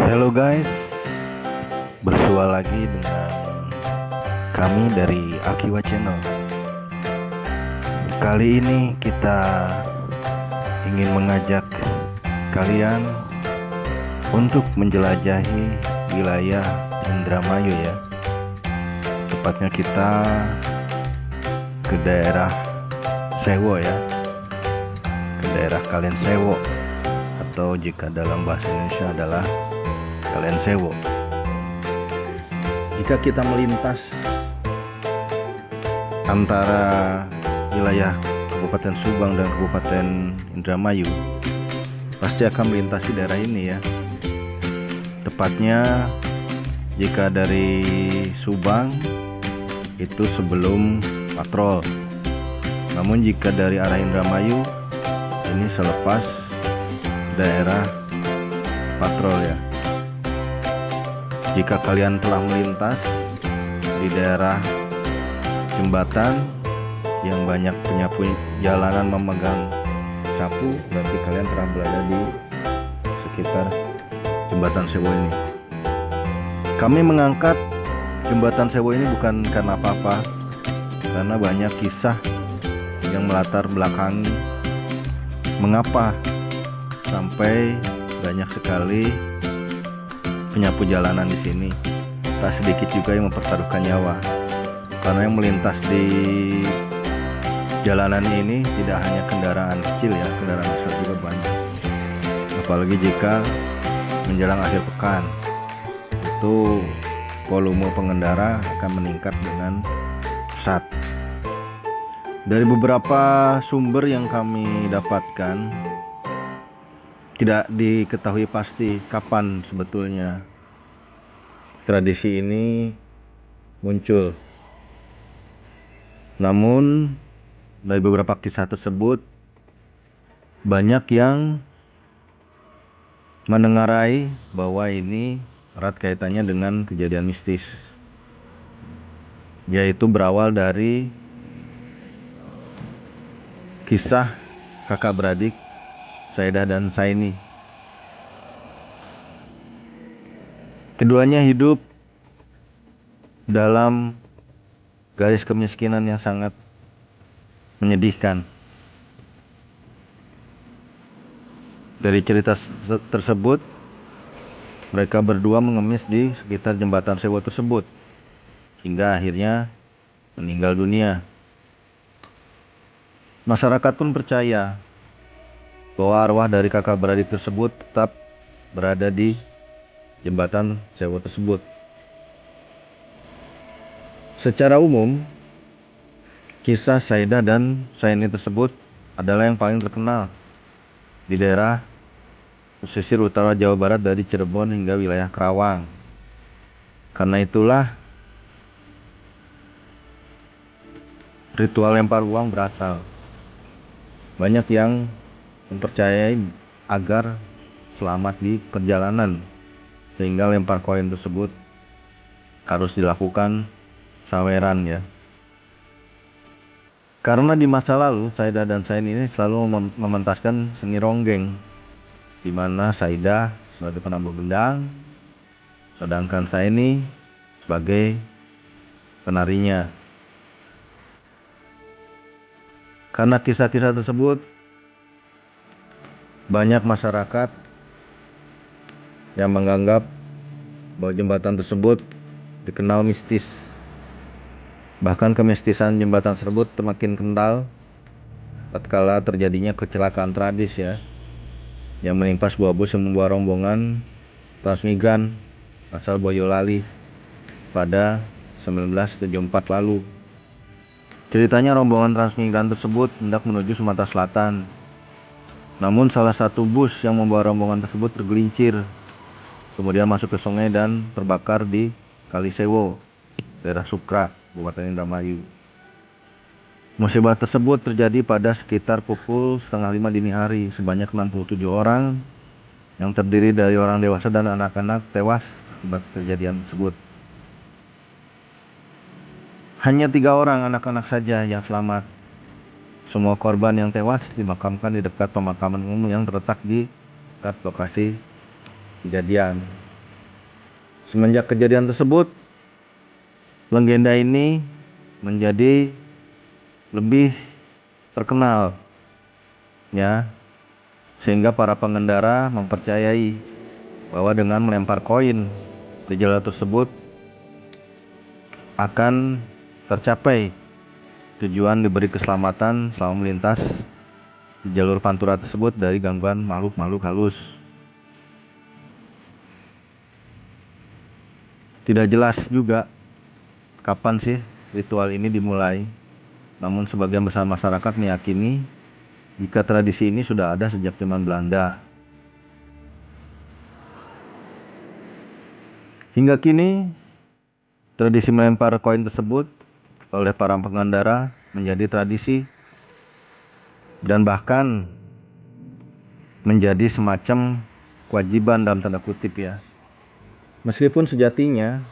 Halo guys, bersua lagi dengan kami dari Akiwa Channel. Kali ini kita ingin mengajak kalian untuk menjelajahi wilayah Indramayu ya. Tepatnya kita ke daerah Sewo ya, ke daerah Kalen Sewo, atau jika dalam bahasa Indonesia adalah Kalen Sewo. Jika kita melintas antara wilayah Kabupaten Subang dan Kabupaten Indramayu, pasti akan melintasi daerah ini ya. Tepatnya jika dari Subang itu sebelum patrol. Namun jika dari arah Indramayu ini selepas daerah patrol ya. Jika kalian telah melintas di daerah jembatan yang banyak penyapu jalanan memegang sapu, berarti kalian telah berada di sekitar jembatan Sewo ini. Kami mengangkat jembatan Sewo ini bukan karena apa-apa, karena banyak kisah yang melatar belakangi mengapa sampai banyak sekali penyapu jalanan di sini. Tak sedikit juga yang mempertaruhkan nyawa, karena yang melintas di jalanan ini tidak hanya kendaraan kecil ya, kendaraan besar juga banyak. Apalagi jika menjelang akhir pekan, itu volume pengendara akan meningkat dengan pesat. Dari beberapa sumber yang kami dapatkan, tidak diketahui pasti kapan sebetulnya tradisi ini muncul. Namun dari beberapa kisah tersebut, banyak yang menengarai bahwa ini erat kaitannya dengan kejadian mistis, yaitu berawal dari kisah kakak beradik Saidah dan Saini. Keduanya hidup dalam garis kemiskinan yang sangat menyedihkan. Dari cerita tersebut, mereka berdua mengemis di sekitar jembatan Sewo tersebut hingga akhirnya meninggal dunia. Masyarakat pun percaya bahwa arwah dari kakak beradik tersebut tetap berada di jembatan Sewo tersebut. Secara umum, kisah Saidah dan Saini tersebut adalah yang paling terkenal di daerah pesisir utara Jawa Barat dari Cirebon hingga wilayah Karawang. Karena itulah ritual lempar uang berasal. Banyak yang mempercayai agar selamat di perjalanan, sehingga lempar koin tersebut harus dilakukan saweran ya. Karena di masa lalu Saidah dan Saini ini selalu mementaskan seni ronggeng, di mana Saidah sebagai penambur gendang, sedangkan Saini sebagai penarinya. Karena kisah-kisah tersebut, banyak masyarakat yang menganggap bahwa jembatan tersebut dikenal mistis. Bahkan kemistisan jembatan tersebut semakin kental tatkala terjadinya kecelakaan tragis ya, yang menimpa sebuah bus yang membawa rombongan transmigran asal Boyolali pada 1974 lalu. Ceritanya rombongan transmigran tersebut hendak menuju Sumatera Selatan. Namun salah satu bus yang membawa rombongan tersebut tergelincir, kemudian masuk ke sungai dan terbakar di Kali Sewo, daerah Sukra, Kabupaten Indramayu. Musibah tersebut terjadi pada sekitar pukul 4:30 dini hari. Sebanyak 67 orang yang terdiri dari orang dewasa dan anak-anak tewas akibat kejadian tersebut. Hanya 3 orang anak-anak saja yang selamat. Semua korban yang tewas dimakamkan di dekat pemakaman umum yang terletak di dekat lokasi kejadian. Semenjak kejadian tersebut, legenda ini menjadi lebih terkenal, ya, sehingga para pengendara mempercayai bahwa dengan melempar koin di jalur tersebut akan tercapai tujuan diberi keselamatan selama melintas di jalur pantura tersebut dari gangguan makhluk-makhluk halus. Tidak jelas juga kapan sih ritual ini dimulai, namun sebagian besar masyarakat meyakini jika tradisi ini sudah ada sejak zaman Belanda. Hingga kini, tradisi melempar koin tersebut oleh para pengendara menjadi tradisi dan bahkan menjadi semacam kewajiban dalam tanda kutip, ya. Meskipun sejatinya